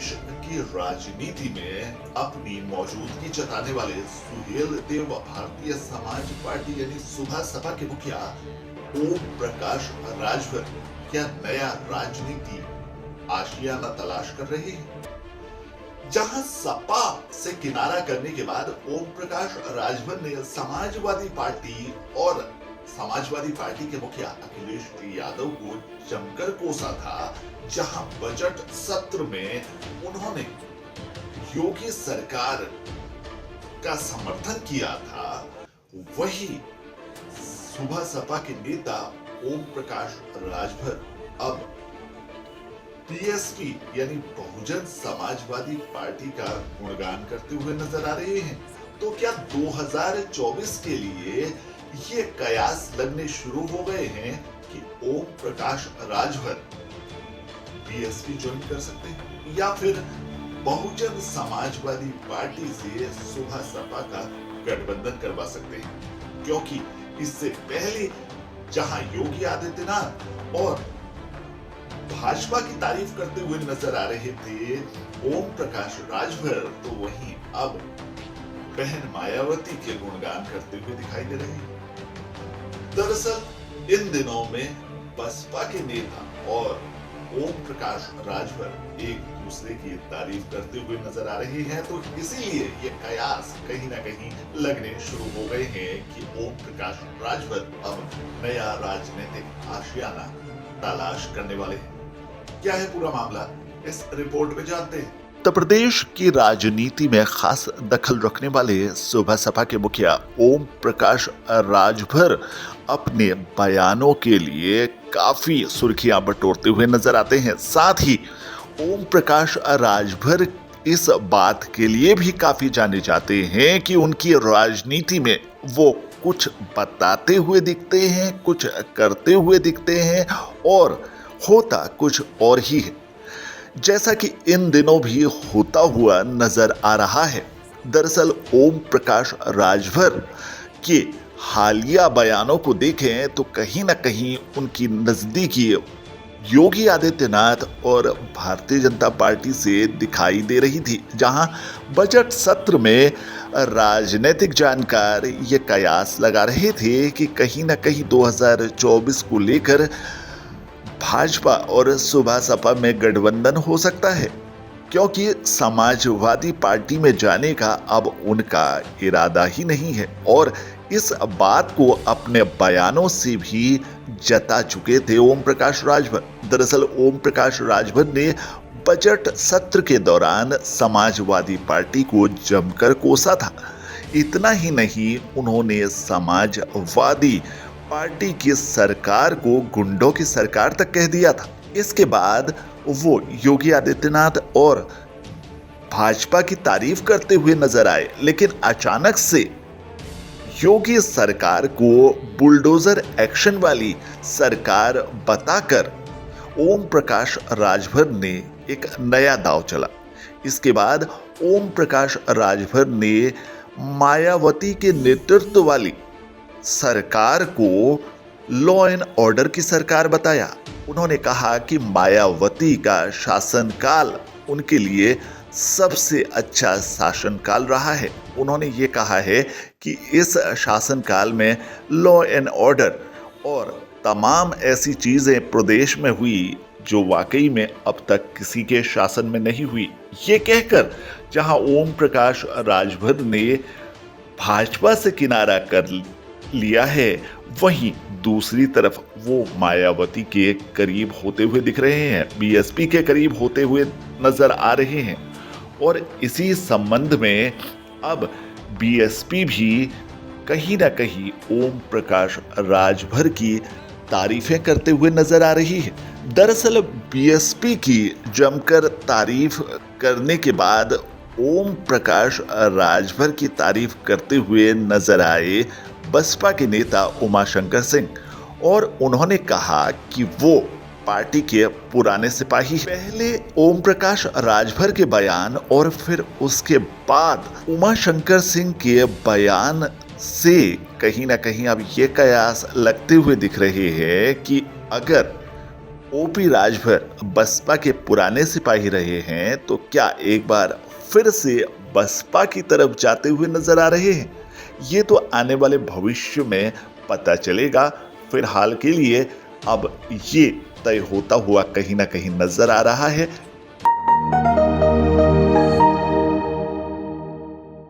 प्रदेश की राजनीति में अपनी मौजूदगी जताने वाले सुहेल देव भारतीय समाज पार्टी यानी सुभा सपा के मुखिया ओम प्रकाश राजभर क्या नया राजनीति आशियाना तलाश कर रहे हैं। जहां सपा से किनारा करने के बाद ओम प्रकाश राजभर ने समाजवादी पार्टी और समाजवादी पार्टी के मुखिया अखिलेश यादव को जमकर कोसा था, जहां बजट सत्र में उन्होंने योगी सरकार का समर्थन किया था। वही सुबह सपा के नेता ओम प्रकाश राजभर अब बीएसपी यानी बहुजन समाजवादी पार्टी का गुणगान करते हुए नजर आ रहे हैं। तो क्या 2024 के लिए ये कयास लगने शुरू हो गए हैं कि ओम प्रकाश राजभर बीएसपी ज्वाइन कर सकते हैं या फिर बहुजन समाजवादी पार्टी से सुबह सपा का गठबंधन करवा सकते हैं, क्योंकि इससे पहले जहां योगी आदित्यनाथ और भाजपा की तारीफ करते हुए नजर आ रहे थे ओम प्रकाश राजभर, तो वहीं अब बहन मायावती के गुणगान करते हुए दिखाई दे रहे हैं। दरअसल इन दिनों में बसपा के नेता और ओम प्रकाश राजभर एक दूसरे की तारीफ करते हुए नजर आ रहे हैं, तो इसीलिए ये कयास कहीं ना कहीं लगने शुरू हो गए हैं कि ओम प्रकाश राजभर अब नया राजनीतिक आशियाना तलाश करने वाले हैं। क्या है पूरा मामला, इस रिपोर्ट में जानते हैं। उत्तर प्रदेश की राजनीति में खास दखल रखने वाले सुबह सपा के मुखिया ओम प्रकाश राजभर अपने बयानों के लिए काफी सुर्खियां बटोरते हुए नजर आते हैं। साथ ही ओम प्रकाश राजभर इस बात के लिए भी काफी जाने जाते हैं कि उनकी राजनीति में वो कुछ बताते हुए दिखते हैं, कुछ करते हुए दिखते हैं और होता कुछ और ही है, जैसा कि इन दिनों भी होता हुआ नजर आ रहा है। दरअसल ओम प्रकाश राजभर के हालिया बयानों को देखें तो कहीं ना कहीं उनकी नजदीकी योगी आदित्यनाथ और भारतीय जनता पार्टी से दिखाई दे रही थी, जहां बजट सत्र में राजनीतिक जानकार ये कयास लगा रहे थे कि कहीं ना कहीं 2024 को लेकर भाजपा और सुबह सपा में गठबंधन हो सकता है, क्योंकि समाजवादी पार्टी में जाने का अब उनका इरादा ही नहीं है और इस बात को अपने बयानों से भी जता चुके थे ओम प्रकाश राजभर। दरअसल ओम प्रकाश राजभर ने बजट सत्र के दौरान समाजवादी पार्टी को जमकर कोसा था। इतना ही नहीं, उन्होंने समाजवादी पार्टी की सरकार को गुंडों की सरकार तक कह दिया था। इसके बाद वो योगी आदित्यनाथ और भाजपा की तारीफ करते हुए नजर आए, लेकिन अचानक से योगी सरकार को बुलडोजर एक्शन वाली सरकार बताकर ओम प्रकाश राजभर ने एक नया दांव चला। इसके बाद ओम प्रकाश राजभर ने मायावती के नेतृत्व वाली सरकार को लॉ एंड ऑर्डर की सरकार बताया। उन्होंने कहा कि मायावती का शासनकाल उनके लिए सबसे अच्छा शासनकाल रहा है। उन्होंने ये कहा है कि इस शासनकाल में लॉ एंड ऑर्डर और तमाम ऐसी चीजें प्रदेश में हुई जो वाकई में अब तक किसी के शासन में नहीं हुई। ये कहकर जहां ओम प्रकाश राजभर ने भाजपा से किनारा कर लिया है, वहीं दूसरी तरफ वो मायावती के करीब होते हुए दिख रहे हैं, बीएसपी के करीब होते हुए नजर आ रहे हैं। और इसी संबंध में अब बीएसपी भी कहीं ना कहीं ओम प्रकाश राजभर की तारीफें करते हुए नजर आ रही है। दरअसल बीएसपी की जमकर तारीफ करने के बाद ओम प्रकाश राजभर की तारीफ करते हुए नजर आए बसपा के नेता उमाशंकर सिंह, और उन्होंने कहा कि वो पार्टी के पुराने सिपाही। पहले ओम प्रकाश राजभर के बयान और फिर उसके बाद उमाशंकर सिंह के बयान से कहीं ना कहीं अब ये कयास लगते हुए दिख रहे हैं कि अगर ओपी राजभर बसपा के पुराने सिपाही रहे हैं, तो क्या एक बार फिर से बसपा की तरफ जाते हुए नजर आ रहे हैं? ये तो आने वाले भविष्य में पता चलेगा। फिलहाल के लिए अब ये तय होता हुआ कहीं ना कहीं नजर आ रहा है